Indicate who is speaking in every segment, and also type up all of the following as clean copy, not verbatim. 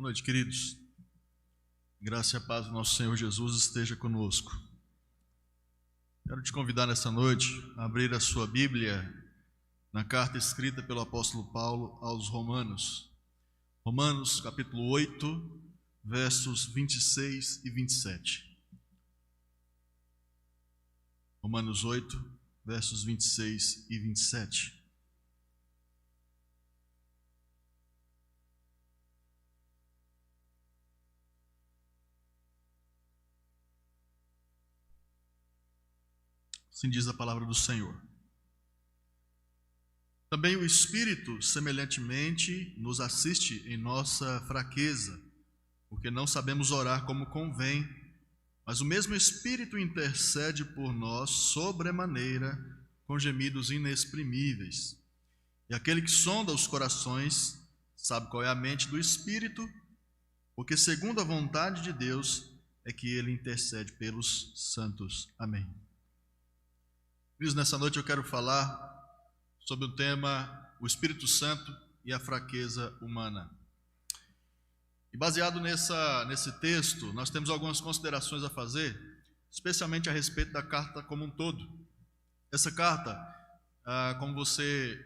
Speaker 1: Boa noite, queridos. Graça e a paz do nosso Senhor Jesus esteja conosco. Quero te convidar nessa noite a abrir a sua Bíblia na carta escrita pelo apóstolo Paulo aos Romanos. Romanos, capítulo 8, versos 26 e 27. Romanos 8, versos 26 e 27. Assim diz a palavra do Senhor. Também o Espírito, semelhantemente, nos assiste em nossa fraqueza, porque não sabemos orar como convém, mas o mesmo Espírito intercede por nós sobremaneira, com gemidos inexprimíveis. E aquele que sonda os corações sabe qual é a mente do Espírito, porque segundo a vontade de Deus é que ele intercede pelos santos. Amém. Nessa noite eu quero falar sobre o tema o Espírito Santo e a fraqueza humana. E baseado nesse texto, nós temos algumas considerações a fazer, especialmente a respeito da carta como um todo. Essa carta, como você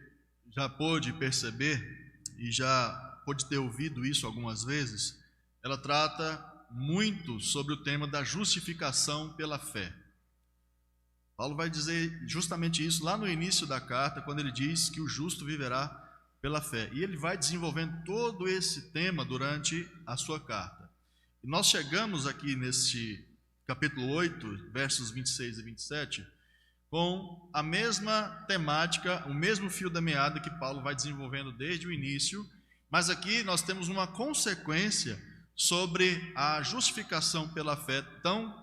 Speaker 1: já pôde perceber e já pôde ter ouvido isso algumas vezes, ela trata muito sobre o tema da justificação pela fé. Paulo vai dizer justamente isso lá no início da carta, quando ele diz que o justo viverá pela fé. E ele vai desenvolvendo todo esse tema durante a sua carta. E nós chegamos aqui neste capítulo 8, versos 26 e 27, com a mesma temática, o mesmo fio da meada que Paulo vai desenvolvendo desde o início, mas aqui nós temos uma consequência sobre a justificação pela fé tão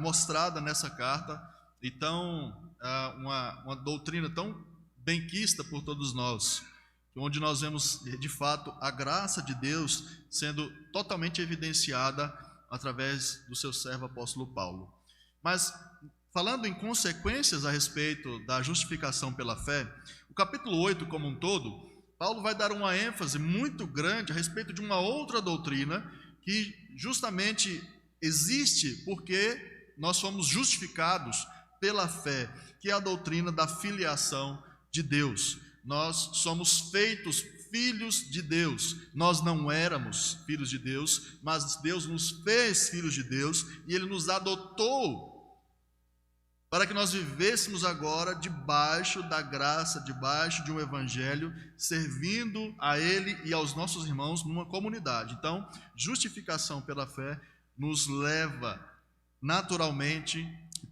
Speaker 1: mostrada nessa carta, então, uma doutrina tão benquista por todos nós, onde nós vemos, de fato, a graça de Deus sendo totalmente evidenciada através do seu servo apóstolo Paulo. Mas, falando em consequências a respeito da justificação pela fé, o capítulo 8 como um todo, Paulo vai dar uma ênfase muito grande a respeito de uma outra doutrina que justamente existe porque nós fomos justificados pela fé, que é a doutrina da filiação de Deus. Nós somos feitos filhos de Deus. Nós não éramos filhos de Deus, mas Deus nos fez filhos de Deus e Ele nos adotou para que nós vivêssemos agora debaixo da graça, debaixo de um evangelho, servindo a Ele e aos nossos irmãos numa comunidade. Então, justificação pela fé nos leva naturalmente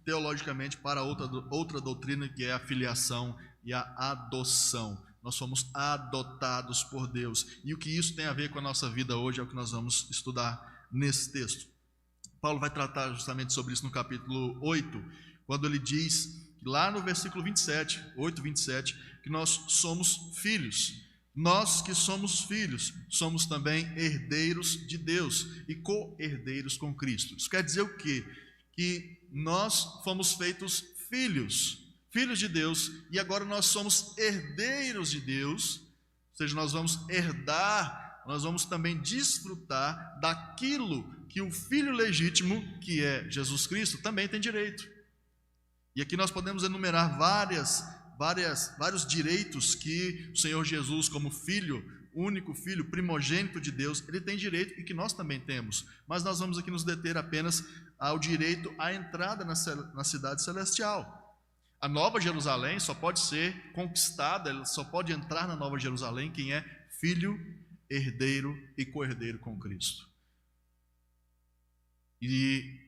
Speaker 1: teologicamente para outra doutrina, que é a filiação e a adoção. Nós somos adotados por Deus. E o que isso tem a ver com a nossa vida hoje é o que nós vamos estudar nesse texto. Paulo vai tratar justamente sobre isso no capítulo 8, quando ele diz, lá no versículo 27, 8, 27, que nós somos filhos. Nós que somos filhos, somos também herdeiros de Deus e co-herdeiros com Cristo. Isso quer dizer o quê? Que nós fomos feitos filhos de Deus, e agora nós somos herdeiros de Deus, ou seja, nós vamos herdar, nós vamos também desfrutar daquilo que o filho legítimo, que é Jesus Cristo, também tem direito. E aqui nós podemos enumerar vários direitos que o Senhor Jesus, como filho, único filho, primogênito de Deus, ele tem direito e que nós também temos. Mas nós vamos aqui nos deter apenas ao direito à entrada na cidade celestial. A Nova Jerusalém só pode ser conquistada, ela só pode entrar na Nova Jerusalém quem é filho, herdeiro e co-herdeiro com Cristo. E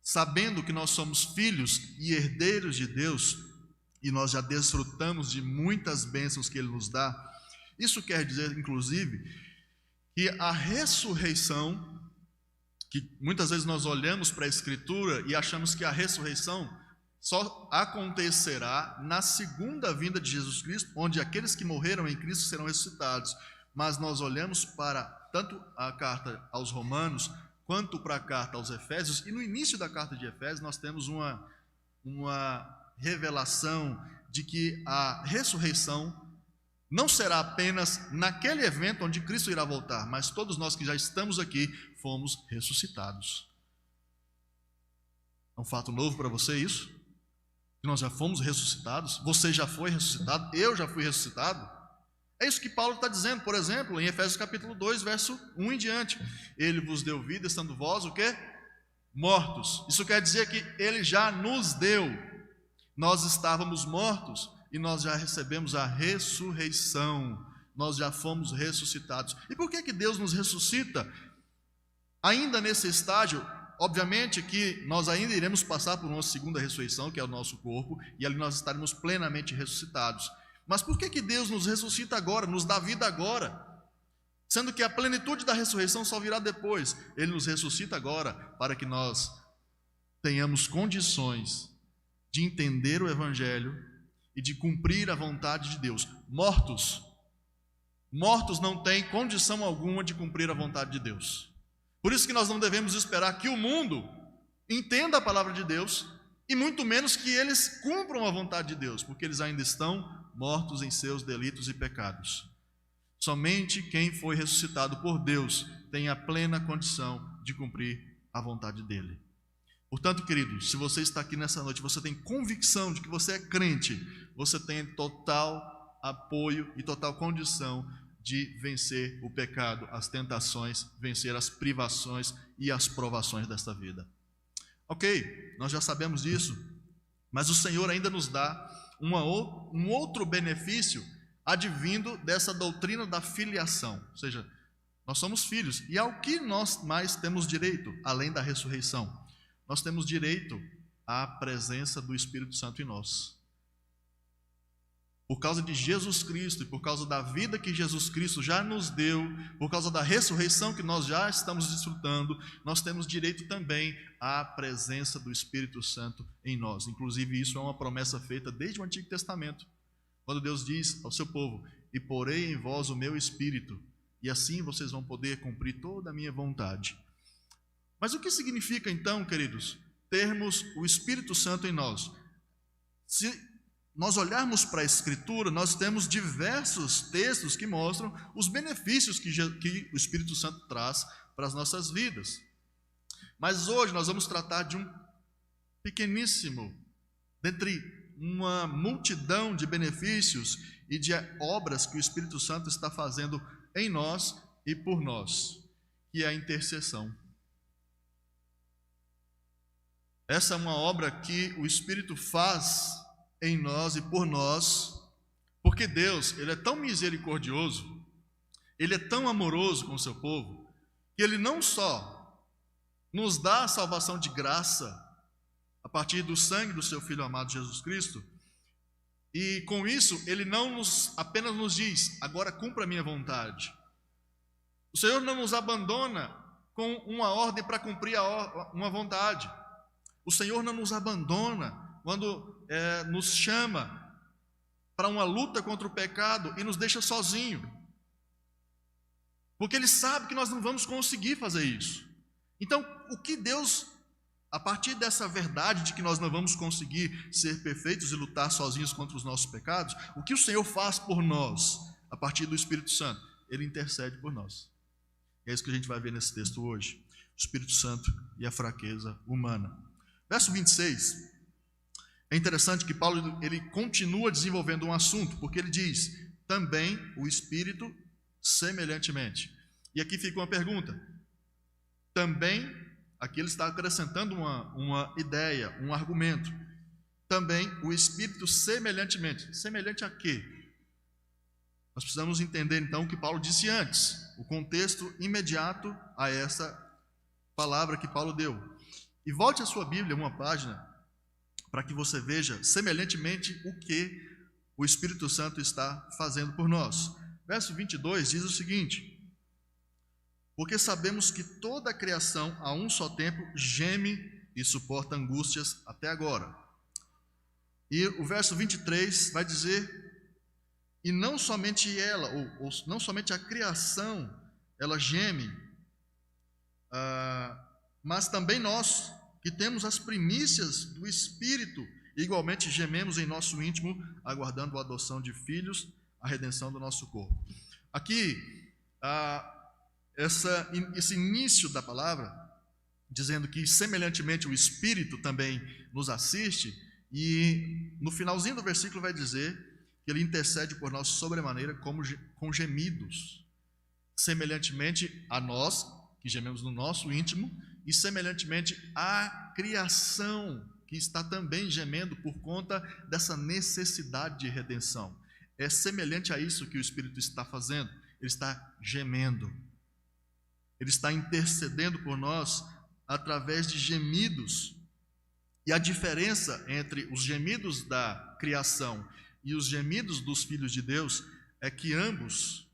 Speaker 1: sabendo que nós somos filhos e herdeiros de Deus, e nós já desfrutamos de muitas bênçãos que Ele nos dá, isso quer dizer, inclusive, que a ressurreição, que muitas vezes nós olhamos para a Escritura e achamos que a ressurreição só acontecerá na segunda vinda de Jesus Cristo, onde aqueles que morreram em Cristo serão ressuscitados. Mas nós olhamos para tanto a carta aos Romanos, quanto para a carta aos Efésios, e no início da carta de Efésios nós temos uma revelação de que a ressurreição não será apenas naquele evento onde Cristo irá voltar, mas todos nós que já estamos aqui fomos ressuscitados. É um fato novo para você isso? Que nós já fomos ressuscitados? Você já foi ressuscitado? Eu já fui ressuscitado? É isso que Paulo está dizendo, por exemplo, em Efésios capítulo 2, verso 1 em diante. Ele vos deu vida, estando vós o quê? Mortos. Isso quer dizer que ele já nos deu. Nós estávamos mortos e nós já recebemos a ressurreição. Nós já fomos ressuscitados. E por que Deus nos ressuscita? Ainda nesse estágio, obviamente que nós ainda iremos passar por uma segunda ressurreição, que é o nosso corpo, e ali nós estaremos plenamente ressuscitados. Mas por que Deus nos ressuscita agora, nos dá vida agora? Sendo que a plenitude da ressurreição só virá depois. Ele nos ressuscita agora para que nós tenhamos condições de entender o Evangelho e de cumprir a vontade de Deus. Mortos não têm condição alguma de cumprir a vontade de Deus. Por isso que nós não devemos esperar que o mundo entenda a palavra de Deus e muito menos que eles cumpram a vontade de Deus, porque eles ainda estão mortos em seus delitos e pecados. Somente quem foi ressuscitado por Deus tem a plena condição de cumprir a vontade dele. Portanto, queridos, se você está aqui nessa noite, você tem convicção de que você é crente, você tem total apoio e total condição de vencer o pecado, as tentações, vencer as privações e as provações desta vida. Ok, nós já sabemos disso, mas o Senhor ainda nos dá um outro benefício advindo dessa doutrina da filiação. Ou seja, nós somos filhos, e ao que nós mais temos direito, além da ressurreição? Nós temos direito à presença do Espírito Santo em nós. Por causa de Jesus Cristo e por causa da vida que Jesus Cristo já nos deu, por causa da ressurreição que nós já estamos desfrutando, nós temos direito também à presença do Espírito Santo em nós. Inclusive, isso é uma promessa feita desde o Antigo Testamento, quando Deus diz ao seu povo: e porei em vós o meu Espírito, e assim vocês vão poder cumprir toda a minha vontade. Mas o que significa então, queridos, termos o Espírito Santo em nós? Se nós olharmos para a Escritura, nós temos diversos textos que mostram os benefícios que o Espírito Santo traz para as nossas vidas. Mas hoje nós vamos tratar de um pequeníssimo, dentre uma multidão de benefícios e de obras que o Espírito Santo está fazendo em nós e por nós, que é a intercessão. Essa é uma obra que o Espírito faz em nós e por nós, porque Deus, Ele é tão misericordioso, Ele é tão amoroso com o seu povo, que Ele não só nos dá a salvação de graça, a partir do sangue do seu Filho amado Jesus Cristo, e com isso Ele não apenas nos diz: agora cumpra a minha vontade. O Senhor não nos abandona com uma ordem para cumprir uma vontade. O Senhor não nos abandona quando nos chama para uma luta contra o pecado e nos deixa sozinho, porque Ele sabe que nós não vamos conseguir fazer isso. Então, o que Deus, a partir dessa verdade de que nós não vamos conseguir ser perfeitos e lutar sozinhos contra os nossos pecados, o que o Senhor faz por nós, a partir do Espírito Santo? Ele intercede por nós. É isso que a gente vai ver nesse texto hoje: o Espírito Santo e a fraqueza humana. Verso 26, é interessante que Paulo ele continua desenvolvendo um assunto, porque ele diz: também o Espírito semelhantemente. E aqui fica uma pergunta. Também, aqui ele está acrescentando uma ideia, um argumento. Também o Espírito semelhantemente. Semelhante a quê? Nós precisamos entender então o que Paulo disse antes, o contexto imediato a essa palavra que Paulo deu. E volte a sua Bíblia uma página, para que você veja semelhantemente o que o Espírito Santo está fazendo por nós. Verso 22 diz o seguinte: porque sabemos que toda a criação a um só tempo geme e suporta angústias até agora. E o verso 23 vai dizer: e não somente ela, ou não somente a criação, ela geme, mas também nós, que temos as primícias do Espírito, igualmente gememos em nosso íntimo, aguardando a adoção de filhos, a redenção do nosso corpo. Aqui, esse início da palavra, dizendo que semelhantemente o Espírito também nos assiste, e no finalzinho do versículo vai dizer que ele intercede por nós sobremaneira com gemidos, semelhantemente a nós, que gememos no nosso íntimo, e semelhantemente à criação, que está também gemendo por conta dessa necessidade de redenção. É semelhante a isso que o Espírito está fazendo. Ele está gemendo. Ele está intercedendo por nós através de gemidos. E a diferença entre os gemidos da criação e os gemidos dos filhos de Deus é que ambos,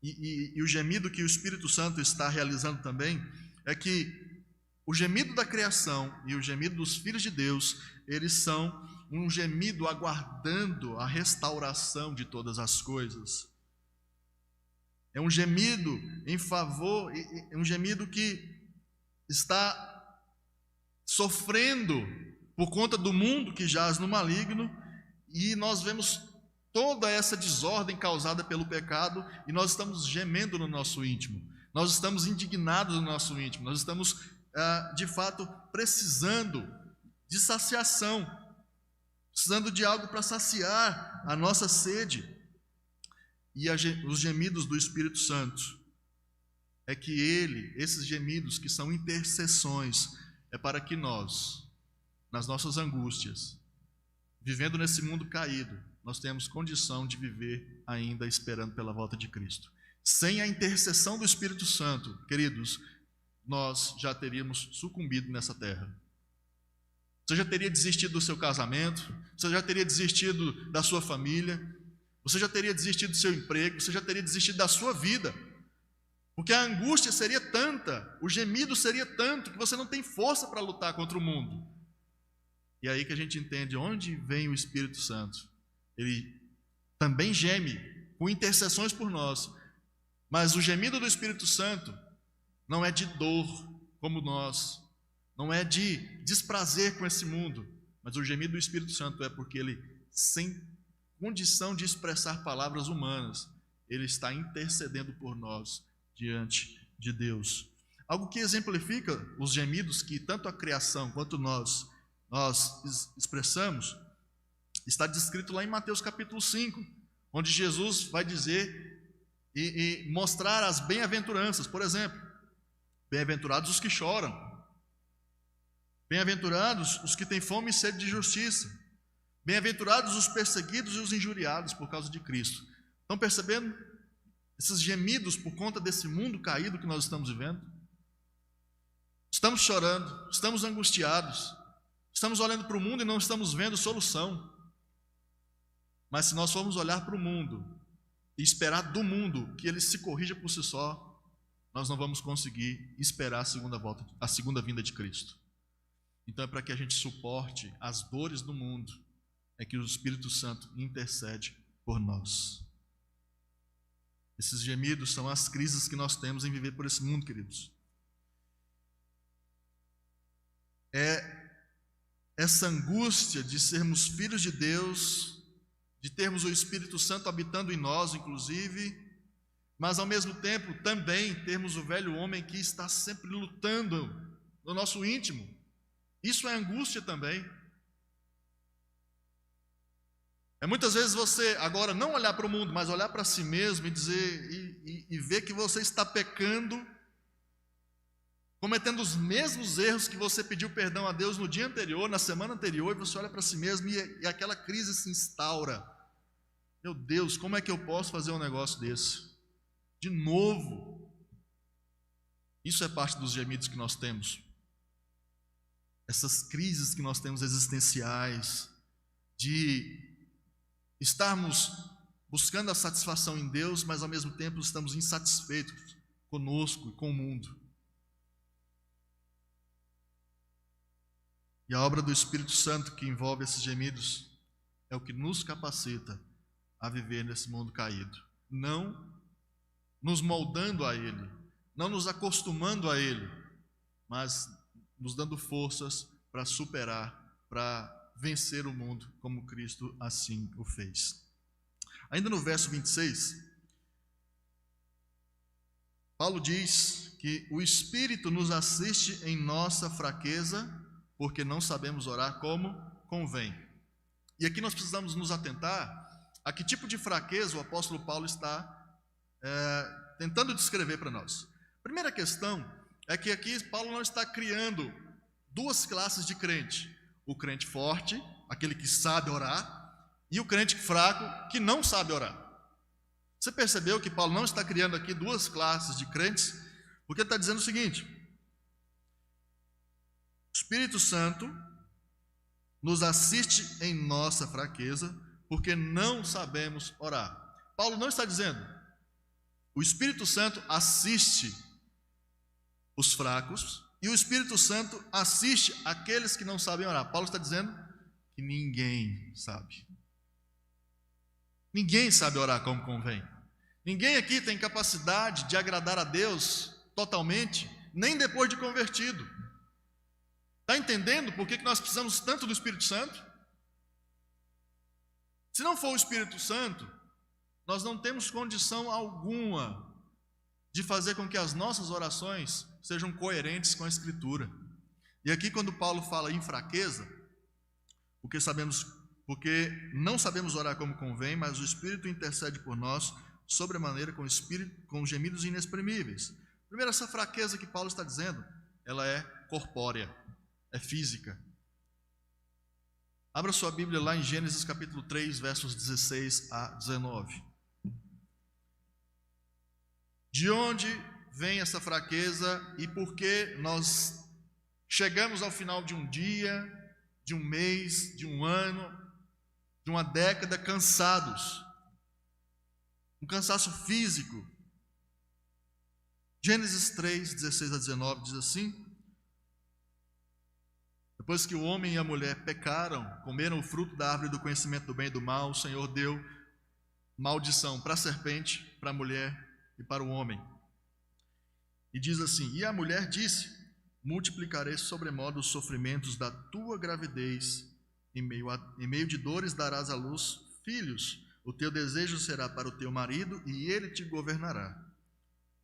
Speaker 1: e o gemido que o Espírito Santo está realizando também, é que o gemido da criação e o gemido dos filhos de Deus, eles são um gemido aguardando a restauração de todas as coisas. É um gemido em favor, é um gemido que está sofrendo por conta do mundo que jaz no maligno, e nós vemos toda essa desordem causada pelo pecado, e nós estamos gemendo no nosso íntimo, nós estamos indignados no nosso íntimo, nós estamos de fato precisando de saciação, precisando de algo para saciar a nossa sede. E os gemidos do Espírito Santo é que esses gemidos que são intercessões, é para que nós, nas nossas angústias, vivendo nesse mundo caído, nós tenhamos condição de viver ainda esperando pela volta de Cristo. Sem a intercessão do Espírito Santo, queridos, nós já teríamos sucumbido nessa terra. Você já teria desistido do seu casamento, você já teria desistido da sua família, você já teria desistido do seu emprego, você já teria desistido da sua vida, porque a angústia seria tanta, o gemido seria tanto, que você não tem força para lutar contra o mundo. E é aí que a gente entende onde vem o Espírito Santo. Ele também geme com intercessões por nós, mas o gemido do Espírito Santo não é de dor como nós, não é de desprazer com esse mundo, mas o gemido do Espírito Santo é porque ele, sem condição de expressar palavras humanas, ele está intercedendo por nós diante de Deus. Algo que exemplifica os gemidos que tanto a criação quanto nós expressamos, está descrito lá em Mateus capítulo 5, onde Jesus vai dizer e mostrar as bem-aventuranças. Por exemplo, bem-aventurados os que choram, bem-aventurados os que têm fome e sede de justiça, bem-aventurados os perseguidos e os injuriados por causa de Cristo. Estão percebendo esses gemidos por conta desse mundo caído que nós estamos vivendo? Estamos chorando, estamos angustiados, estamos olhando para o mundo e não estamos vendo solução. Mas se nós formos olhar para o mundo e esperar do mundo que ele se corrija por si só, nós não vamos conseguir esperar a segunda vinda de Cristo. Então é para que a gente suporte as dores do mundo, é que o Espírito Santo intercede por nós. Esses gemidos são as crises que nós temos em viver por esse mundo, queridos. É essa angústia de sermos filhos de Deus, de termos o Espírito Santo habitando em nós, inclusive, mas ao mesmo tempo também termos o velho homem que está sempre lutando no nosso íntimo. Isso é angústia também. É muitas vezes você agora não olhar para o mundo, mas olhar para si mesmo e dizer e ver que você está pecando, cometendo os mesmos erros que você pediu perdão a Deus no dia anterior, na semana anterior, e você olha para si mesmo e aquela crise se instaura. Meu Deus, como é que eu posso fazer um negócio desse? De novo. Isso é parte dos gemidos que nós temos. Essas crises que nós temos existenciais, de estarmos buscando a satisfação em Deus, mas ao mesmo tempo estamos insatisfeitos conosco e com o mundo. E a obra do Espírito Santo que envolve esses gemidos é o que nos capacita a viver nesse mundo caído. Não nos moldando a Ele, não nos acostumando a Ele, mas nos dando forças para superar, para vencer o mundo, como Cristo assim o fez. Ainda no verso 26, Paulo diz que o Espírito nos assiste em nossa fraqueza, porque não sabemos orar como convém. E aqui nós precisamos nos atentar a que tipo de fraqueza o apóstolo Paulo está tentando descrever para nós. Primeira questão é que aqui Paulo não está criando duas classes de crente: o crente forte, aquele que sabe orar, e o crente fraco, que não sabe orar. Você percebeu que Paulo não está criando aqui duas classes de crentes? Porque ele está dizendo o seguinte: o Espírito Santo nos assiste em nossa fraqueza, porque não sabemos orar. Paulo não está dizendo o Espírito Santo assiste os fracos e o Espírito Santo assiste aqueles que não sabem orar. Paulo está dizendo que ninguém sabe. Ninguém sabe orar como convém. Ninguém aqui tem capacidade de agradar a Deus totalmente, nem depois de convertido. Está entendendo por que nós precisamos tanto do Espírito Santo? Se não for o Espírito Santo, nós não temos condição alguma de fazer com que as nossas orações sejam coerentes com a Escritura. E aqui, quando Paulo fala em fraqueza, porque não sabemos orar como convém, mas o Espírito intercede por nós sobremaneira com gemidos inexprimíveis. Primeiro, essa fraqueza que Paulo está dizendo, ela é corpórea, é física. Abra sua Bíblia lá em Gênesis capítulo 3, versos 16 a 19. De onde vem essa fraqueza e por que nós chegamos ao final de um dia, de um mês, de um ano, de uma década cansados? Um cansaço físico. Gênesis 3, 16 a 19 diz assim: depois que o homem e a mulher pecaram, comeram o fruto da árvore do conhecimento do bem e do mal, o Senhor deu maldição para a serpente, para a mulher e para o homem. E diz assim: e a mulher disse: multiplicarei sobremodo os sofrimentos da tua gravidez, em meio de dores darás à luz filhos, o teu desejo será para o teu marido e ele te governará.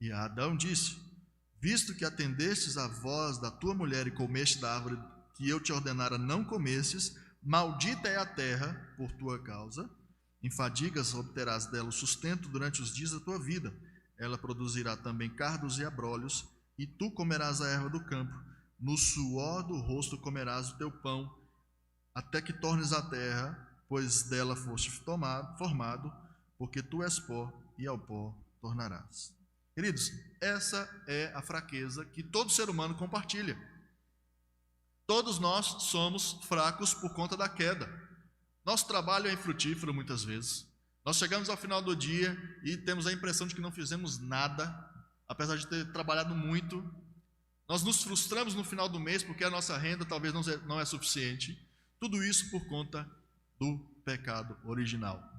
Speaker 1: E a Adão disse: visto que atendestes à voz da tua mulher e comeste da árvore que eu te ordenara não comesses, maldita é a terra por tua causa, em fadigas obterás dela o sustento durante os dias da tua vida, ela produzirá também cardos e abrolhos, e tu comerás a erva do campo, no suor do rosto comerás o teu pão, até que tornes a terra, pois dela foste formado, porque tu és pó, e ao pó tornarás. Queridos, essa é a fraqueza que todo ser humano compartilha. Todos nós somos fracos por conta da queda. Nosso trabalho é infrutífero muitas vezes. Nós chegamos ao final do dia e temos a impressão de que não fizemos nada, apesar de ter trabalhado muito. Nós nos frustramos no final do mês porque a nossa renda talvez não é suficiente. Tudo isso por conta do pecado original.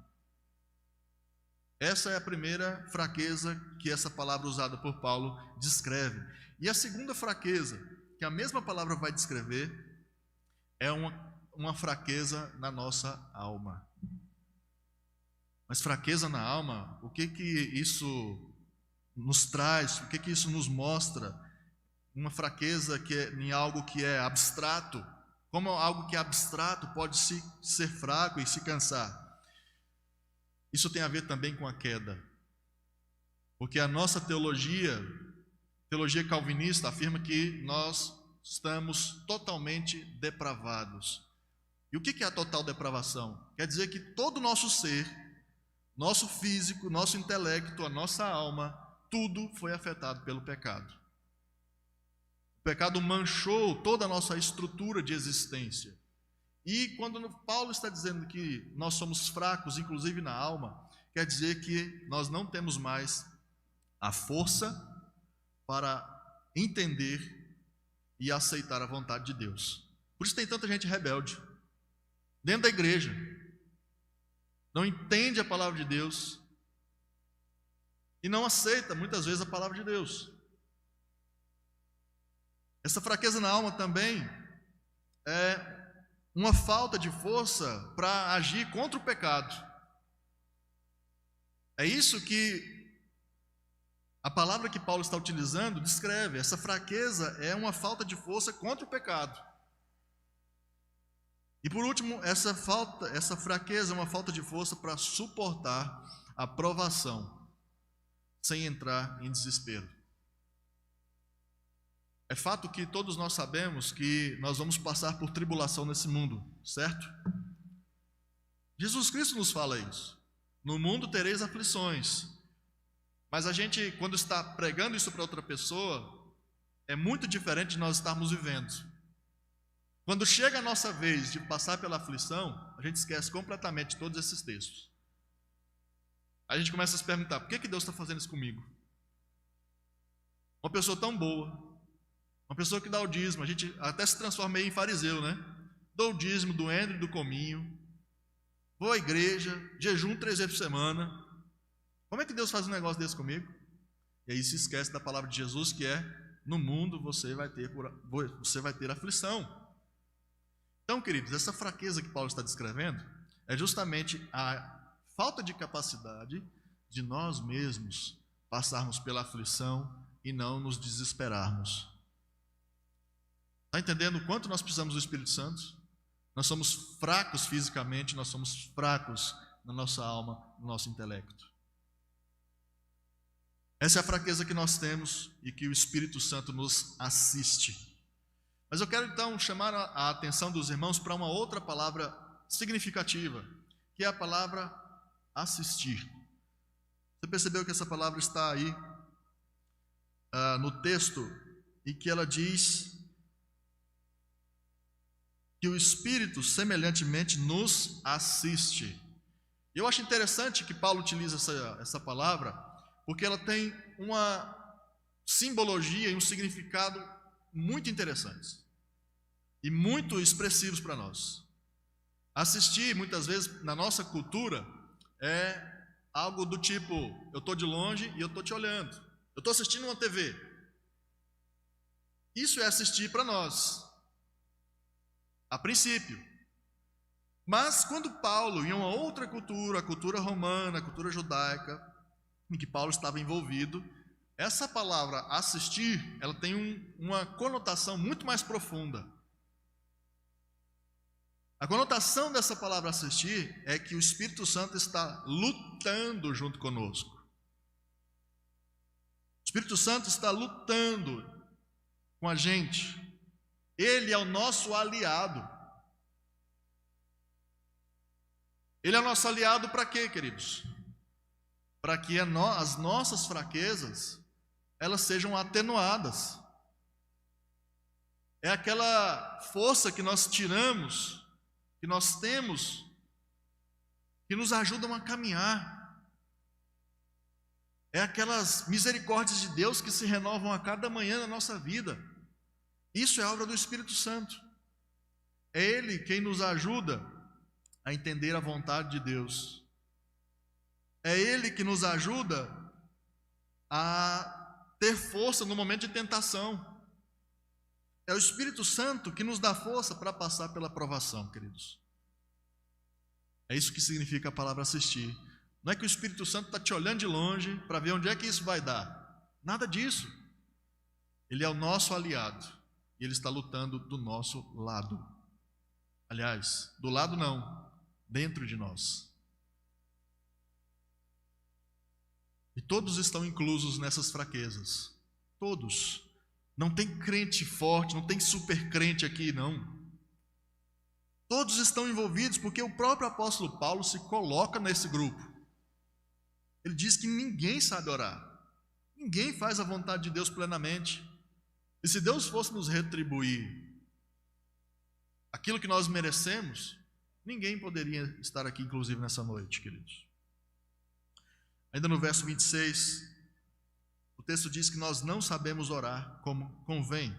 Speaker 1: Essa é a primeira fraqueza que essa palavra usada por Paulo descreve. E a segunda fraqueza, que a mesma palavra vai descrever, é uma fraqueza na nossa alma. Mas fraqueza na alma, o que isso nos traz? O que isso nos mostra? Uma fraqueza em algo que é abstrato. Como algo que é abstrato pode ser fraco e se cansar? Isso tem a ver também com a queda. Porque a nossa teologia calvinista, afirma que nós estamos totalmente depravados. E o que é a total depravação? Quer dizer que todo o nosso ser, nosso físico, nosso intelecto, a nossa alma, tudo foi afetado pelo pecado. O pecado manchou toda a nossa estrutura de existência. E quando Paulo está dizendo que nós somos fracos, inclusive na alma, quer dizer que nós não temos mais a força para entender e aceitar a vontade de Deus. Por isso tem tanta gente rebelde dentro da igreja, não entende a palavra de Deus e não aceita muitas vezes a palavra de Deus. Essa fraqueza na alma também é uma falta de força para agir contra o pecado. É isso que a palavra que Paulo está utilizando descreve. Essa fraqueza é uma falta de força contra o pecado. E por último, essa fraqueza é uma falta de força para suportar a provação, sem entrar em desespero. É fato que todos nós sabemos que nós vamos passar por tribulação nesse mundo, certo? Jesus Cristo nos fala isso. No mundo tereis aflições. Mas a gente, quando está pregando isso para outra pessoa, é muito diferente de nós estarmos vivendo. Quando chega a nossa vez de passar pela aflição, a gente esquece completamente todos esses textos. A gente começa a se perguntar, por que Deus está fazendo isso comigo? Uma pessoa tão boa, uma pessoa que dá o dízimo, a gente até se transforma em fariseu, né? Dou o dízimo do endro e do cominho, vou à igreja, jejum 3 vezes por semana. Como é que Deus faz um negócio desse comigo? E aí se esquece da palavra de Jesus, que é: no mundo você vai ter aflição. Então, queridos, essa fraqueza que Paulo está descrevendo é justamente a falta de capacidade de nós mesmos passarmos pela aflição e não nos desesperarmos. Está entendendo o quanto nós precisamos do Espírito Santo? Nós somos fracos fisicamente, nós somos fracos na nossa alma, no nosso intelecto. Essa é a fraqueza que nós temos e que o Espírito Santo nos assiste. Mas eu quero então chamar a atenção dos irmãos para uma outra palavra significativa, que é a palavra assistir. Você percebeu que essa palavra está aí no texto e que ela diz que o Espírito semelhantemente nos assiste. Eu acho interessante que Paulo utiliza essa palavra, porque ela tem uma simbologia e um significado muito interessantes e muito expressivos para nós. Assistir, muitas vezes, na nossa cultura, é algo do tipo: eu estou de longe e eu estou te olhando, eu estou assistindo uma TV. Isso é assistir para nós, a princípio. Mas quando Paulo, em uma outra cultura, a cultura romana, a cultura judaica, em que Paulo estava envolvido, essa palavra assistir, ela tem uma conotação muito mais profunda. A conotação dessa palavra assistir é que o Espírito Santo está lutando junto conosco. O Espírito Santo está lutando com a gente. Ele é o nosso aliado. Ele é o nosso aliado para quê, queridos? Para que as nossas fraquezas, elas sejam atenuadas. É aquela força que nós tiramos, que nós temos, que nos ajudam a caminhar. É aquelas misericórdias de Deus que se renovam a cada manhã na nossa vida. Isso é obra do Espírito Santo. É Ele quem nos ajuda a entender a vontade de Deus. É Ele que nos ajuda a ter força no momento de tentação. É o Espírito Santo que nos dá força para passar pela provação, queridos. É isso que significa a palavra assistir. Não é que o Espírito Santo está te olhando de longe para ver onde é que isso vai dar. Nada disso. Ele é o nosso aliado. E Ele está lutando do nosso lado. Aliás, do lado não, dentro de nós. E todos estão inclusos nessas fraquezas. Todos. Não tem crente forte, não tem super crente aqui, não. Todos estão envolvidos, porque o próprio apóstolo Paulo se coloca nesse grupo. Ele diz que ninguém sabe orar. Ninguém faz a vontade de Deus plenamente. E se Deus fosse nos retribuir aquilo que nós merecemos, ninguém poderia estar aqui, inclusive, nessa noite, queridos. Ainda no verso 26, o texto diz que nós não sabemos orar como convém.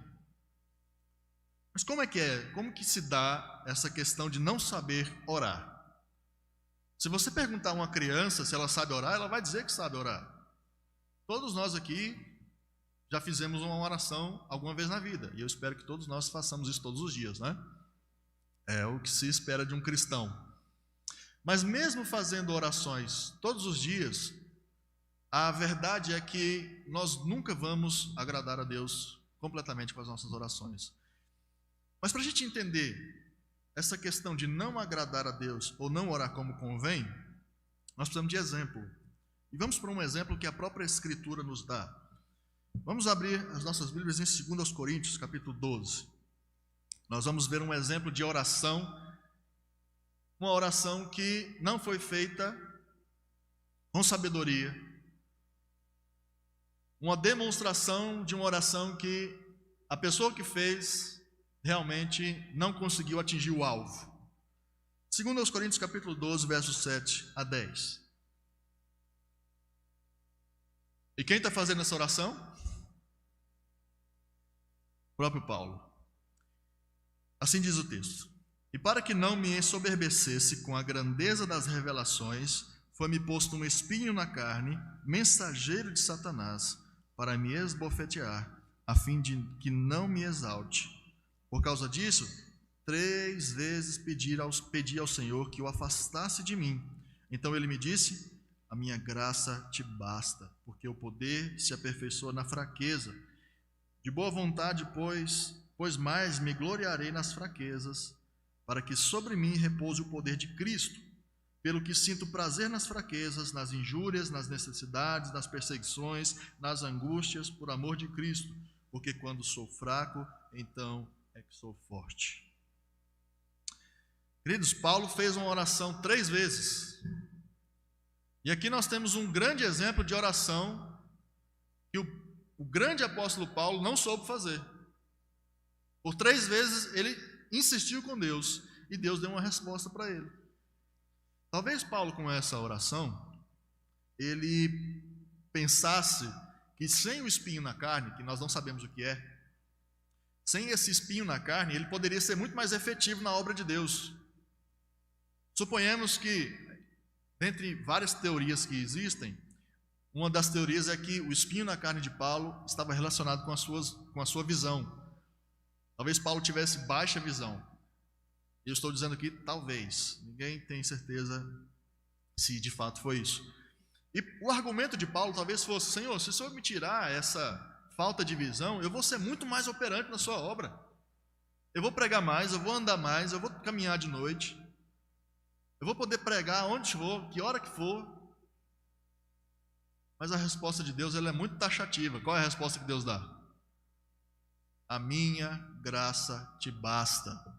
Speaker 1: Mas como é? Como que se dá essa questão de não saber orar? Se você perguntar a uma criança se ela sabe orar, ela vai dizer que sabe orar. Todos nós aqui já fizemos uma oração alguma vez na vida, e eu espero que todos nós façamos isso todos os dias, né? É o que se espera de um cristão. Mas mesmo fazendo orações todos os dias, a verdade é que nós nunca vamos agradar a Deus completamente com as nossas orações. Mas para a gente entender essa questão de não agradar a Deus ou não orar como convém, nós precisamos de exemplo. E vamos para um exemplo que a própria Escritura nos dá. Vamos abrir as nossas Bíblias em 2 Coríntios, capítulo 12. Nós vamos ver um exemplo de oração, uma oração que não foi feita com sabedoria, uma demonstração de uma oração que a pessoa que fez realmente não conseguiu atingir o alvo. 2 Coríntios capítulo 12, versos 7 a 10. E quem está fazendo essa oração? O próprio Paulo. Assim diz o texto: E para que não me ensoberbecesse com a grandeza das revelações, foi-me posto um espinho na carne, mensageiro de Satanás, para me esbofetear, a fim de que não me exalte. Por causa disso, 3 vezes pedi ao Senhor que o afastasse de mim. Então ele me disse: a minha graça te basta, porque o poder se aperfeiçoa na fraqueza. De boa vontade, pois mais me gloriarei nas fraquezas, para que sobre mim repouse o poder de Cristo. Pelo que sinto prazer nas fraquezas, nas injúrias, nas necessidades, nas perseguições, nas angústias, por amor de Cristo, porque quando sou fraco, então é que sou forte. Queridos, Paulo fez uma oração 3 vezes. E aqui nós temos um grande exemplo de oração que o grande apóstolo Paulo não soube fazer. Por 3 vezes ele insistiu com Deus e Deus deu uma resposta para ele. Talvez Paulo, com essa oração, ele pensasse que sem o espinho na carne, que nós não sabemos o que é, sem esse espinho na carne, ele poderia ser muito mais efetivo na obra de Deus. Suponhamos que, dentre várias teorias que existem, uma das teorias é que o espinho na carne de Paulo estava relacionado com a sua visão. Talvez Paulo tivesse baixa visão. Eu estou dizendo aqui, talvez. Ninguém tem certeza se de fato foi isso. E o argumento de Paulo talvez fosse: Senhor, se o Senhor me tirar essa falta de visão, eu vou ser muito mais operante na sua obra. Eu vou pregar mais, eu vou andar mais, eu vou caminhar de noite. Eu vou poder pregar onde for, que hora que for. Mas a resposta de Deus, ela é muito taxativa. Qual é a resposta que Deus dá? A minha graça te basta.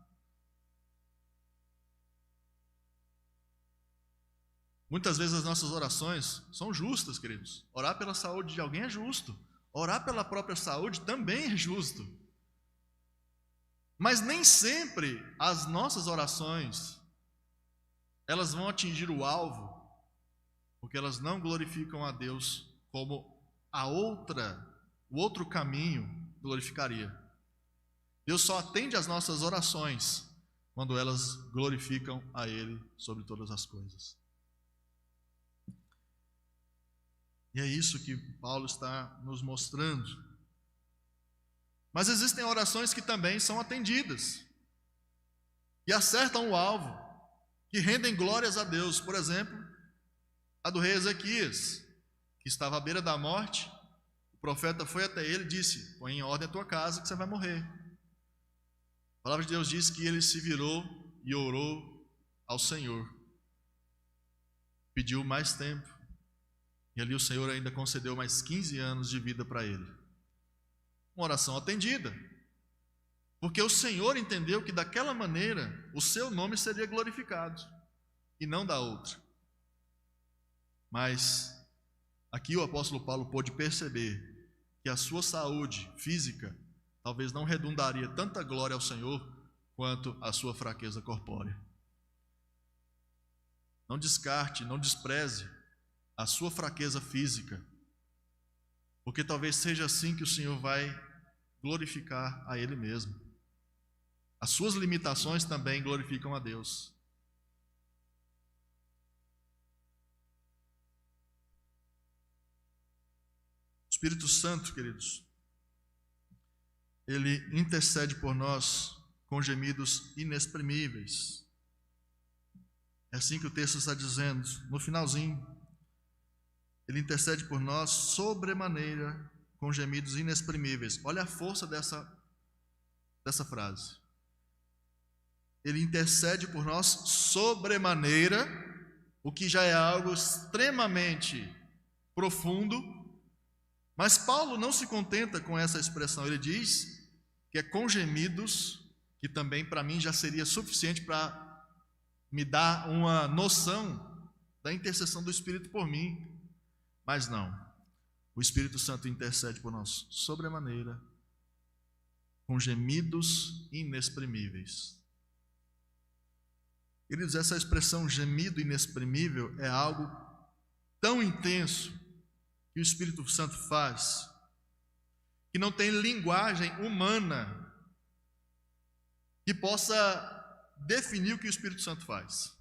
Speaker 1: Muitas vezes as nossas orações são justas, queridos. Orar pela saúde de alguém é justo. Orar pela própria saúde também é justo. Mas nem sempre as nossas orações, elas vão atingir o alvo, porque elas não glorificam a Deus como o outro caminho glorificaria. Deus só atende às nossas orações quando elas glorificam a Ele sobre todas as coisas. E é isso que Paulo está nos mostrando. Mas existem orações que também são atendidas, que acertam o alvo, que rendem glórias a Deus. Por exemplo, a do rei Ezequias, que estava à beira da morte. O profeta foi até ele e disse: põe em ordem a tua casa que você vai morrer. A palavra de Deus diz que ele se virou e orou ao Senhor. Pediu mais tempo. E ali o Senhor ainda concedeu mais 15 anos de vida para ele. Uma oração atendida. Porque o Senhor entendeu que daquela maneira o seu nome seria glorificado e não da outra. Mas aqui o apóstolo Paulo pôde perceber que a sua saúde física talvez não redundaria tanta glória ao Senhor quanto a sua fraqueza corpórea. Não descarte, não despreze a sua fraqueza física, porque talvez seja assim que o Senhor vai glorificar a Ele mesmo. As suas limitações também glorificam a Deus. O Espírito Santo, queridos, Ele intercede por nós com gemidos inexprimíveis. É assim que o texto está dizendo, no finalzinho. Ele intercede por nós sobremaneira, com gemidos inexprimíveis. Olha a força dessa frase. Ele intercede por nós sobremaneira, o que já é algo extremamente profundo. Mas Paulo não se contenta com essa expressão. Ele diz que é com gemidos, que também para mim já seria suficiente para me dar uma noção da intercessão do Espírito por mim. Mas não. O Espírito Santo intercede por nós sobremaneira, com gemidos inexprimíveis. Queridos, essa expressão gemido inexprimível é algo tão intenso que o Espírito Santo faz, que não tem linguagem humana que possa definir o que o Espírito Santo faz.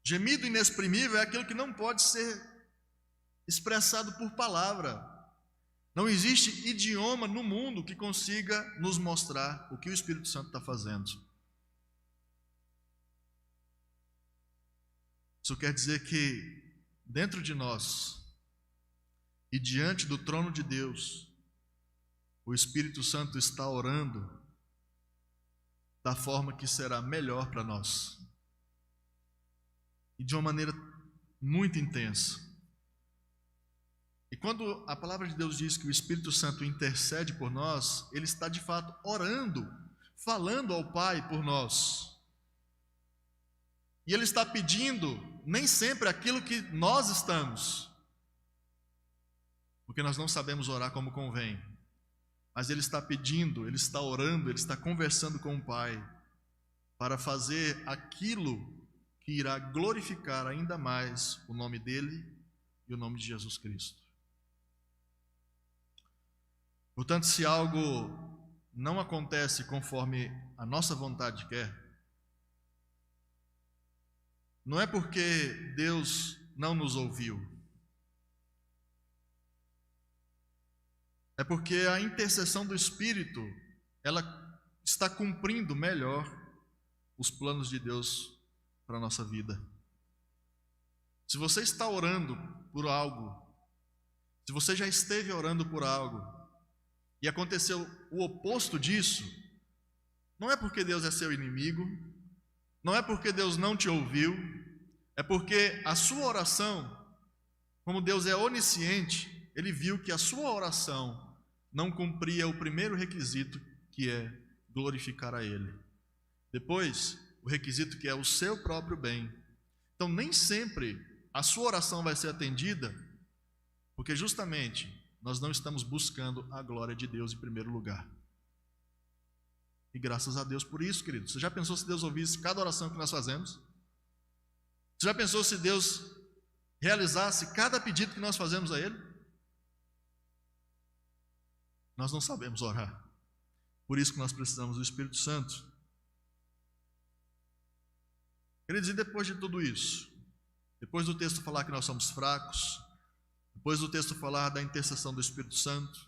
Speaker 1: Gemido inexprimível é aquilo que não pode ser expressado por palavra. Não existe idioma no mundo que consiga nos mostrar o que o Espírito Santo está fazendo. Isso quer dizer que dentro de nós e diante do trono de Deus, o Espírito Santo está orando da forma que será melhor para nós. E de uma maneira muito intensa. E quando a palavra de Deus diz que o Espírito Santo intercede por nós, ele está de fato orando, falando ao Pai por nós. E ele está pedindo nem sempre aquilo que nós estamos, porque nós não sabemos orar como convém. Mas ele está pedindo, ele está orando, ele está conversando com o Pai para fazer aquilo que irá glorificar ainda mais o nome dele e o nome de Jesus Cristo. Portanto, se algo não acontece conforme a nossa vontade quer, não é porque Deus não nos ouviu, é porque a intercessão do Espírito, ela está cumprindo melhor os planos de Deus para a nossa vida. Se você está orando por algo, se você já esteve orando por algo, e aconteceu o oposto disso, não é porque Deus é seu inimigo, não é porque Deus não te ouviu, é porque a sua oração, como Deus é onisciente, Ele viu que a sua oração não cumpria o primeiro requisito, que é glorificar a Ele. Depois, o requisito que é o seu próprio bem. Então, nem sempre a sua oração vai ser atendida, porque justamente nós não estamos buscando a glória de Deus em primeiro lugar. E graças a Deus por isso, querido. Você já pensou se Deus ouvisse cada oração que nós fazemos? Você já pensou se Deus realizasse cada pedido que nós fazemos a Ele? Nós não sabemos orar. Por isso que nós precisamos do Espírito Santo. Queridos, e depois de tudo isso, depois do texto falar que nós somos fracos, depois do texto falar da intercessão do Espírito Santo,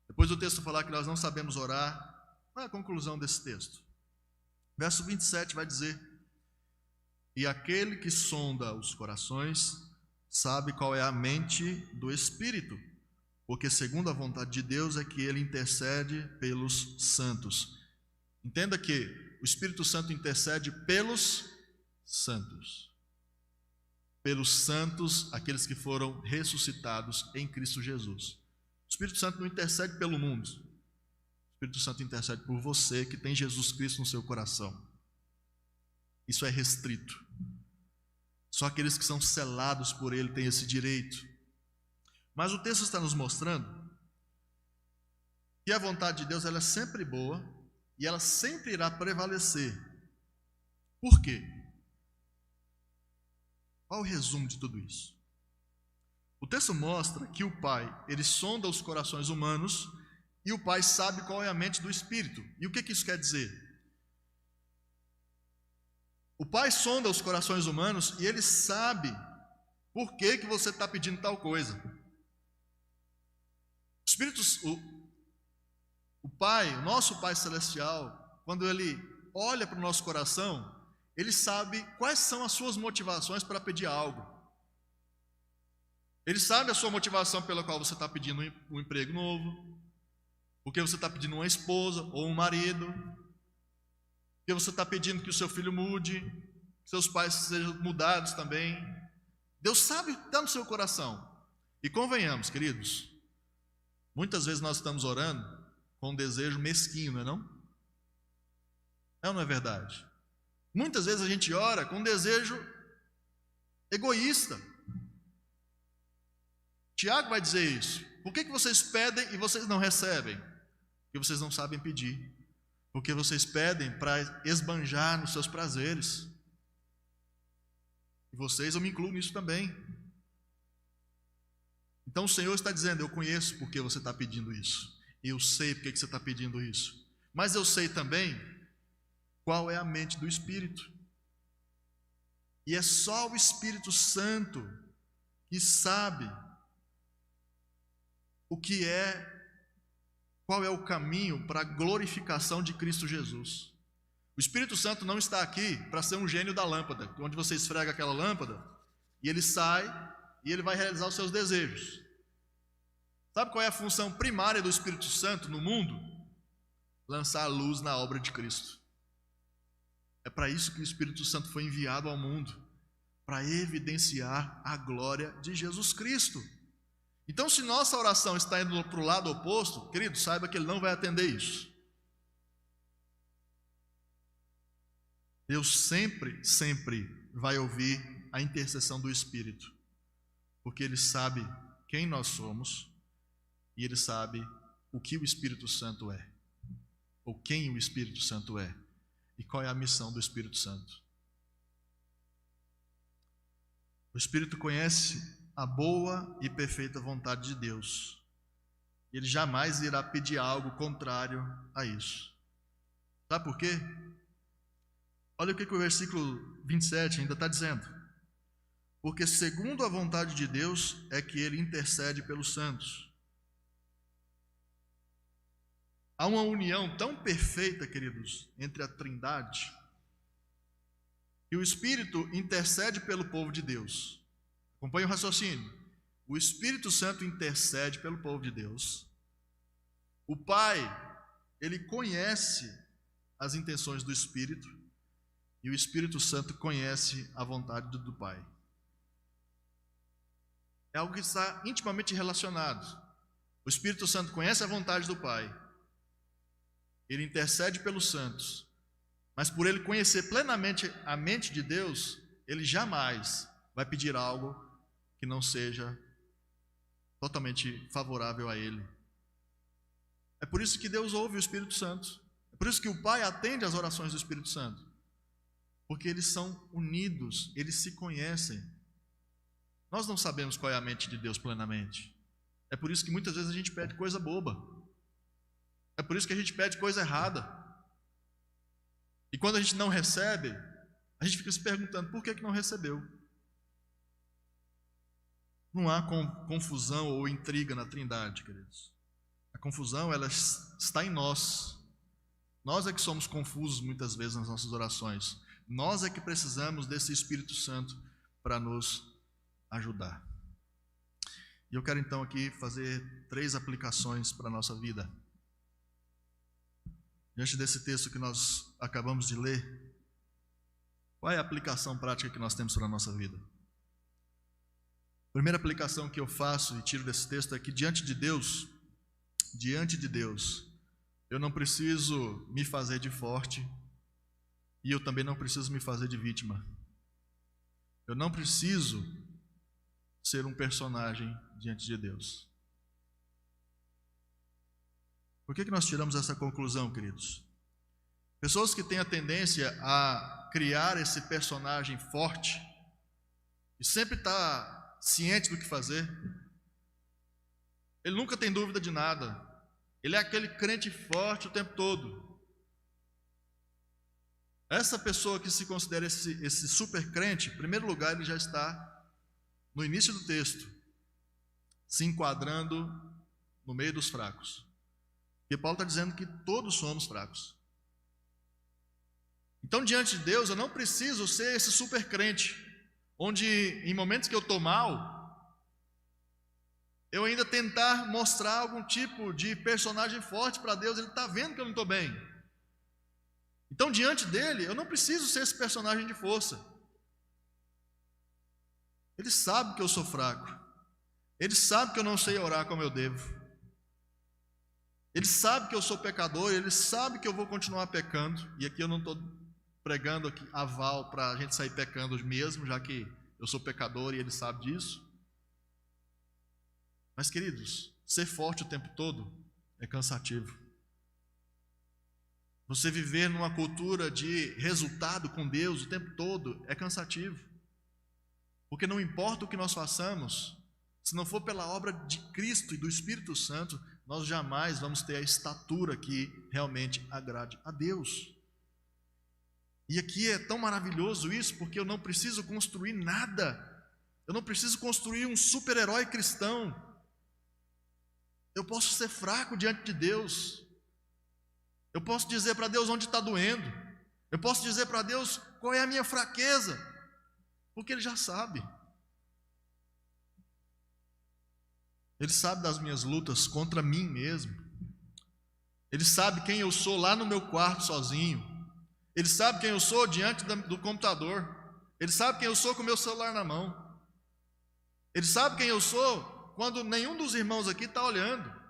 Speaker 1: depois do texto falar que nós não sabemos orar, qual é a conclusão desse texto? Verso 27 vai dizer: e aquele que sonda os corações sabe qual é a mente do Espírito, porque segundo a vontade de Deus é que ele intercede pelos santos. Entenda que o Espírito Santo intercede pelos santos. Pelos santos, aqueles que foram ressuscitados em Cristo Jesus. O Espírito Santo não intercede pelo mundo. O Espírito Santo intercede por você que tem Jesus Cristo no seu coração. Isso é restrito. Só aqueles que são selados por Ele têm esse direito. Mas o texto está nos mostrando que a vontade de Deus ela é sempre boa e ela sempre irá prevalecer. Por quê? Qual o resumo de tudo isso? O texto mostra que o Pai, ele sonda os corações humanos e o Pai sabe qual é a mente do Espírito. E o que isso quer dizer? O Pai sonda os corações humanos e ele sabe por que você está pedindo tal coisa. O Pai, o nosso Pai Celestial, quando Ele olha para o nosso coração, Ele sabe quais são as suas motivações para pedir algo. Ele sabe a sua motivação pela qual você está pedindo um emprego novo, porque você está pedindo uma esposa ou um marido, porque você está pedindo que o seu filho mude, que seus pais sejam mudados também. Deus sabe o que está no seu coração. E convenhamos, queridos, muitas vezes nós estamos orando com um desejo mesquinho, não é não? É ou não é verdade? Muitas vezes a gente ora com um desejo egoísta. Tiago vai dizer isso. Por que vocês pedem e vocês não recebem? Porque vocês não sabem pedir. Porque vocês pedem para esbanjar nos seus prazeres. E vocês, eu me incluo nisso também. Então o Senhor está dizendo, eu conheço porque você está pedindo isso. Eu sei porque você está pedindo isso. Mas eu sei também qual é a mente do Espírito. E é só o Espírito Santo que sabe qual é o caminho para a glorificação de Cristo Jesus. O Espírito Santo não está aqui para ser um gênio da lâmpada, onde você esfrega aquela lâmpada e ele sai e ele vai realizar os seus desejos. Sabe qual é a função primária do Espírito Santo no mundo? Lançar luz na obra de Cristo. É para isso que o Espírito Santo foi enviado ao mundo, para evidenciar a glória de Jesus Cristo. Então, se nossa oração está indo para o lado oposto, querido, saiba que Ele não vai atender isso. Deus sempre, sempre vai ouvir a intercessão do Espírito, porque Ele sabe quem nós somos e Ele sabe o que o Espírito Santo é, ou quem o Espírito Santo é, e qual é a missão do Espírito Santo. O Espírito conhece a boa e perfeita vontade de Deus. Ele jamais irá pedir algo contrário a isso. Sabe por quê? Olha o que o versículo 27 ainda está dizendo. Porque segundo a vontade de Deus é que Ele intercede pelos santos. Há uma união tão perfeita, queridos, entre a Trindade, que o Espírito intercede pelo povo de Deus. Acompanhe o raciocínio. O Espírito Santo intercede pelo povo de Deus. O Pai, Ele conhece as intenções do Espírito, e o Espírito Santo conhece a vontade do Pai. É algo que está intimamente relacionado. O Espírito Santo conhece a vontade do Pai. Ele intercede pelos santos. Mas por ele conhecer plenamente a mente de Deus, ele jamais vai pedir algo que não seja totalmente favorável a ele. É por isso que Deus ouve o Espírito Santo. É por isso que o Pai atende às orações do Espírito Santo. Porque eles são unidos, eles se conhecem. Nós não sabemos qual é a mente de Deus plenamente. É por isso que muitas vezes a gente pede coisa boba. É por isso que a gente pede coisa errada. E quando a gente não recebe, a gente fica se perguntando, por que não recebeu? Não há confusão ou intriga na Trindade, queridos. A confusão, ela está em nós. Nós é que somos confusos muitas vezes nas nossas orações. Nós é que precisamos desse Espírito Santo para nos ajudar. E eu quero então aqui fazer 3 aplicações para a nossa vida. Diante desse texto que nós acabamos de ler, qual é a aplicação prática que nós temos para a nossa vida? A primeira aplicação que eu faço e tiro desse texto é que diante de Deus, eu não preciso me fazer de forte e eu também não preciso me fazer de vítima. Eu não preciso ser um personagem diante de Deus. Por que nós tiramos essa conclusão, queridos? Pessoas que têm a tendência a criar esse personagem forte e sempre está ciente do que fazer, ele nunca tem dúvida de nada, ele é aquele crente forte o tempo todo. Essa pessoa que se considera esse super crente, em primeiro lugar, ele já está no início do texto, se enquadrando no meio dos fracos. Porque Paulo está dizendo que todos somos fracos. Então, diante de Deus, eu não preciso ser esse super crente, onde em momentos que eu estou mal, eu ainda tentar mostrar algum tipo de personagem forte para Deus. Ele está vendo que eu não estou bem. Então, diante dele, eu não preciso ser esse personagem de força. Ele sabe que eu sou fraco. Ele sabe que eu não sei orar como eu devo. Ele sabe que eu sou pecador. Ele sabe que eu vou continuar pecando. E aqui eu não estou pregando aqui aval para a gente sair pecando mesmo, já que eu sou pecador e ele sabe disso. Mas, queridos, ser forte o tempo todo é cansativo. Você viver numa cultura de resultado com Deus o tempo todo é cansativo. Porque não importa o que nós façamos, se não for pela obra de Cristo e do Espírito Santo, nós jamais vamos ter a estatura que realmente agrade a Deus. E aqui é tão maravilhoso isso, porque eu não preciso construir nada. Eu não preciso construir um super-herói cristão. Eu posso ser fraco diante de Deus. Eu posso dizer para Deus onde está doendo. Eu posso dizer para Deus qual é a minha fraqueza, porque Ele já sabe. Ele sabe das minhas lutas contra mim mesmo. Ele sabe quem eu sou lá no meu quarto sozinho. Ele sabe quem eu sou diante do computador. Ele sabe quem eu sou com o meu celular na mão. Ele sabe quem eu sou quando nenhum dos irmãos aqui está olhando.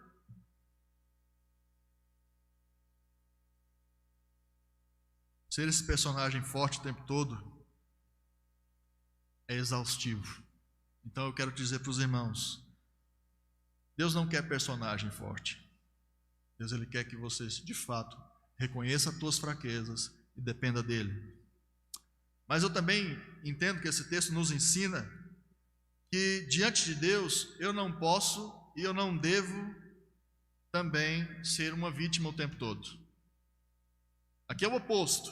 Speaker 1: Ser esse personagem forte o tempo todo é exaustivo. Então eu quero dizer para os irmãos, Deus não quer personagem forte. Deus, Ele quer que você, de fato, reconheça as tuas fraquezas e dependa dEle. Mas eu também entendo que esse texto nos ensina que diante de Deus eu não posso e eu não devo também ser uma vítima o tempo todo. Aqui é o oposto.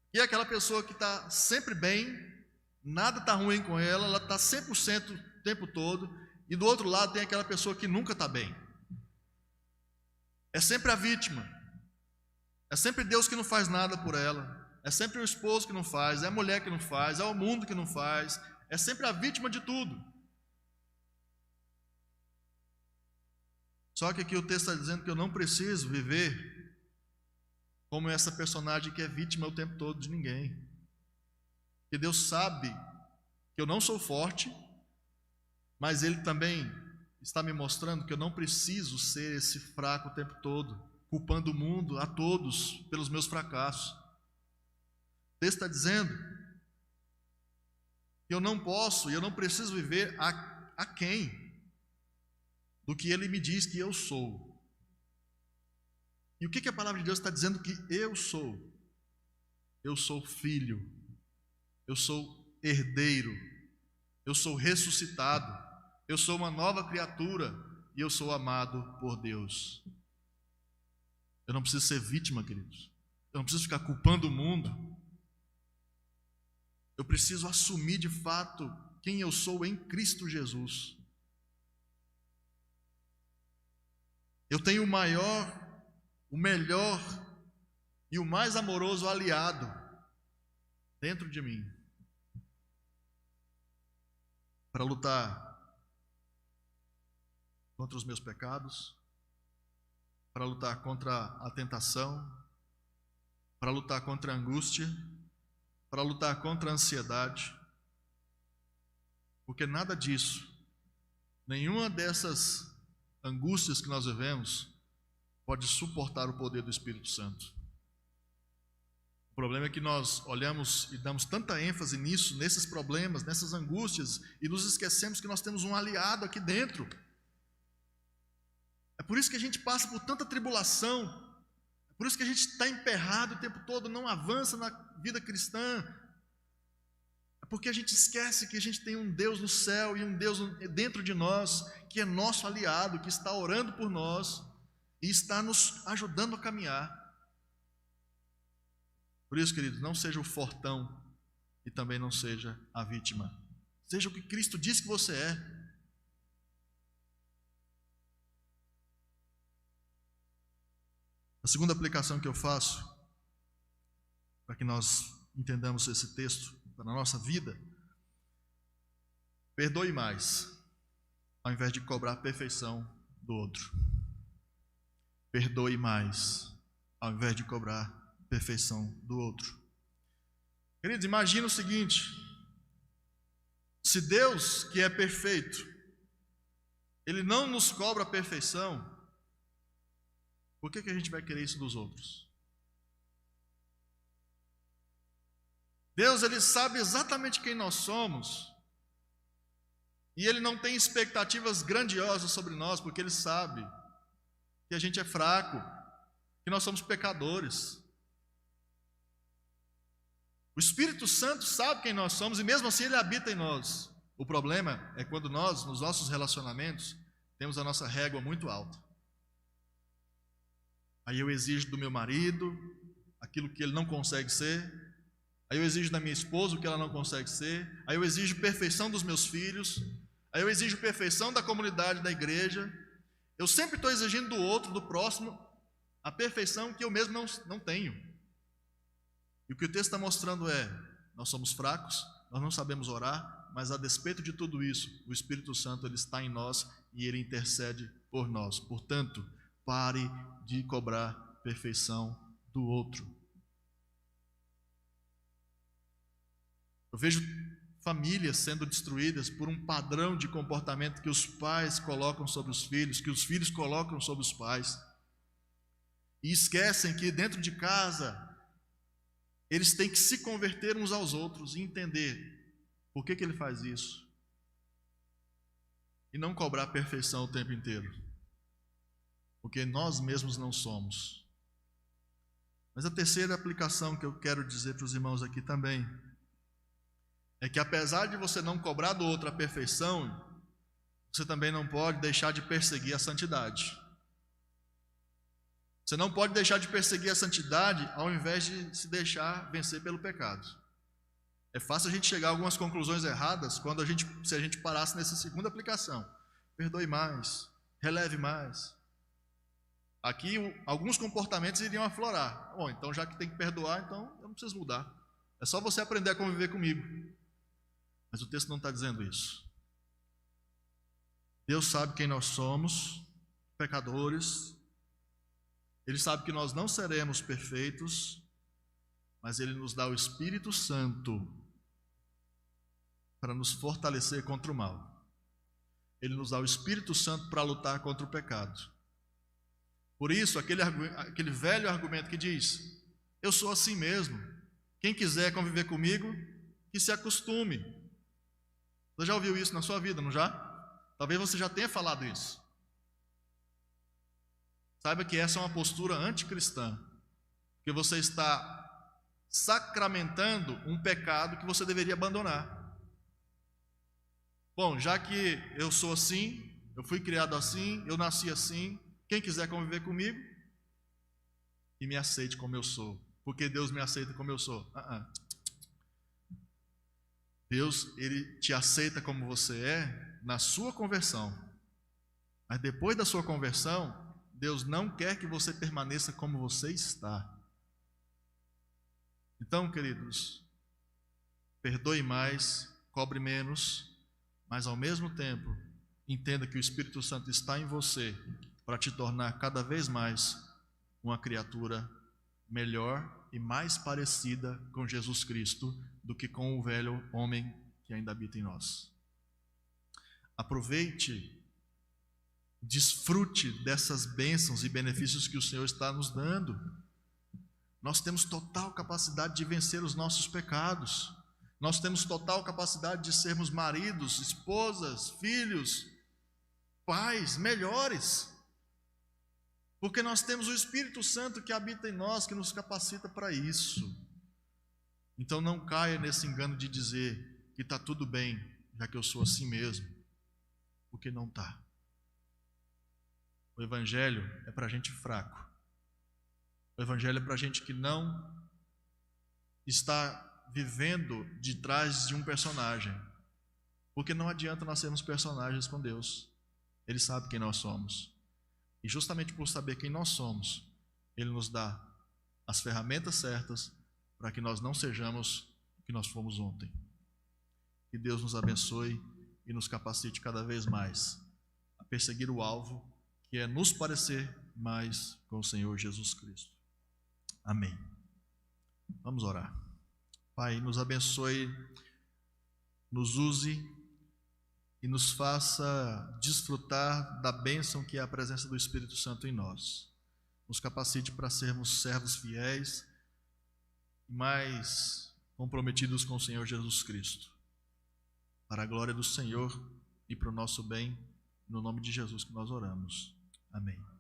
Speaker 1: Aqui é aquela pessoa que está sempre bem, nada está ruim com ela, ela está 100% o tempo todo, e do outro lado tem aquela pessoa que nunca está bem. É sempre a vítima. É sempre Deus que não faz nada por ela. É sempre o esposo que não faz, é a mulher que não faz, é o mundo que não faz. É sempre a vítima de tudo. Só que aqui o texto está dizendo que eu não preciso viver como essa personagem que é vítima o tempo todo de ninguém. Que Deus sabe que eu não sou forte, mas Ele também está me mostrando que eu não preciso ser esse fraco o tempo todo, culpando o mundo, a todos, pelos meus fracassos. O texto está dizendo que eu não posso e eu não preciso viver aquém do que Ele me diz que eu sou. E o que a palavra de Deus está dizendo que eu sou? Eu sou filho, eu sou herdeiro, eu sou ressuscitado, eu sou uma nova criatura e eu sou amado por Deus. Eu não preciso ser vítima, queridos. Eu não preciso ficar culpando o mundo. Eu preciso assumir de fato quem eu sou em Cristo Jesus. Eu tenho o maior, o melhor e o mais amoroso aliado dentro de mim para lutar contra os meus pecados, para lutar contra a tentação, para lutar contra a angústia, para lutar contra a ansiedade, porque nada disso, nenhuma dessas angústias que nós vivemos pode suportar o poder do Espírito Santo. O problema é que nós olhamos e damos tanta ênfase nisso, nesses problemas, nessas angústias, e nos esquecemos que nós temos um aliado aqui dentro. É por isso que a gente passa por tanta tribulação, é por isso que a gente está emperrado o tempo todo, não avança na vida cristã. É porque a gente esquece que a gente tem um Deus no céu e um Deus dentro de nós, que é nosso aliado, que está orando por nós e está nos ajudando a caminhar. Por isso, queridos, não seja o fortão e também não seja a vítima. Seja o que Cristo diz que você é. A segunda aplicação que eu faço, para que nós entendamos esse texto para a nossa vida, perdoe mais. ao invés de cobrar a perfeição do outro. Perdoe mais, ao invés de cobrar a perfeição do outro. Queridos, imagina o seguinte: se Deus, que é perfeito, Ele não nos cobra a perfeição, por que a gente vai querer isso dos outros? Deus, Ele sabe exatamente quem nós somos, e Ele não tem expectativas grandiosas sobre nós, porque Ele sabe que a gente é fraco, que nós somos pecadores. O Espírito Santo sabe quem nós somos e mesmo assim Ele habita em nós. O problema é quando nós, nos nossos relacionamentos, temos a nossa régua muito alta. Aí eu exijo do meu marido aquilo que ele não consegue ser. Aí eu exijo da minha esposa o que ela não consegue ser. Aí eu exijo perfeição dos meus filhos. Aí eu exijo perfeição da comunidade, da igreja. Eu sempre estou exigindo do outro, do próximo, a perfeição que eu mesmo não tenho. E o que o texto está mostrando é: nós somos fracos, nós não sabemos orar, mas a despeito de tudo isso, o Espírito Santo ele está em nós e Ele intercede por nós. Portanto, pare de cobrar perfeição do outro. Eu vejo famílias sendo destruídas por um padrão de comportamento que os pais colocam sobre os filhos, que os filhos colocam sobre os pais. E esquecem que dentro de casa eles têm que se converter uns aos outros e entender por que ele faz isso. E não cobrar perfeição o tempo inteiro, porque nós mesmos não somos. Mas a terceira aplicação que eu quero dizer para os irmãos aqui também é que apesar de você não cobrar do outro a perfeição, você também não pode deixar de perseguir a santidade. Você não pode deixar de perseguir a santidade ao invés de se deixar vencer pelo pecado. É fácil a gente chegar a algumas conclusões erradas se a gente parasse nessa segunda aplicação. Perdoe mais, releve mais. Aqui alguns comportamentos iriam aflorar. Bom, então já que tem que perdoar, então eu não preciso mudar. É só você aprender a conviver comigo. Mas o texto não está dizendo isso. Deus sabe quem nós somos, pecadores. Ele sabe que nós não seremos perfeitos, mas Ele nos dá o Espírito Santo para nos fortalecer contra o mal. Ele nos dá o Espírito Santo para lutar contra o pecado. Por isso, aquele velho argumento que diz: eu sou assim mesmo, quem quiser conviver comigo, que se acostume. Você já ouviu isso na sua vida, não já? Talvez você já tenha falado isso. Saiba que essa é uma postura anticristã, porque você está sacramentando um pecado que você deveria abandonar. Bom, já que eu sou assim, eu fui criado assim, eu nasci assim, quem quiser conviver comigo, que me aceite como eu sou, porque Deus me aceita como eu sou. Deus, Ele te aceita como você é na sua conversão, mas depois da sua conversão, Deus não quer que você permaneça como você está. Então, queridos, perdoe mais, cobre menos, mas ao mesmo tempo, entenda que o Espírito Santo está em você para te tornar cada vez mais uma criatura melhor e mais parecida com Jesus Cristo do que com o velho homem que ainda habita em nós. Aproveite, desfrute dessas bênçãos e benefícios que o Senhor está nos dando. Nós temos total capacidade de vencer os nossos pecados. Nós temos total capacidade de sermos maridos, esposas, filhos, pais melhores. Porque nós temos o Espírito Santo que habita em nós, que nos capacita para isso. Então não caia nesse engano de dizer que está tudo bem, já que eu sou assim mesmo, porque não está. O Evangelho é para gente fraco. O Evangelho é para gente que não está vivendo de trás de um personagem. Porque não adianta nós sermos personagens com Deus. Ele sabe quem nós somos. E justamente por saber quem nós somos, Ele nos dá as ferramentas certas para que nós não sejamos o que nós fomos ontem. Que Deus nos abençoe e nos capacite cada vez mais perseguir o alvo, que é nos parecer mais com o Senhor Jesus Cristo. Amém. Vamos orar. Pai, nos abençoe, nos use e nos faça desfrutar da bênção que é a presença do Espírito Santo em nós. Nos capacite para sermos servos fiéis e mais comprometidos com o Senhor Jesus Cristo. Para a glória do Senhor e para o nosso bem, no nome de Jesus que nós oramos. Amém.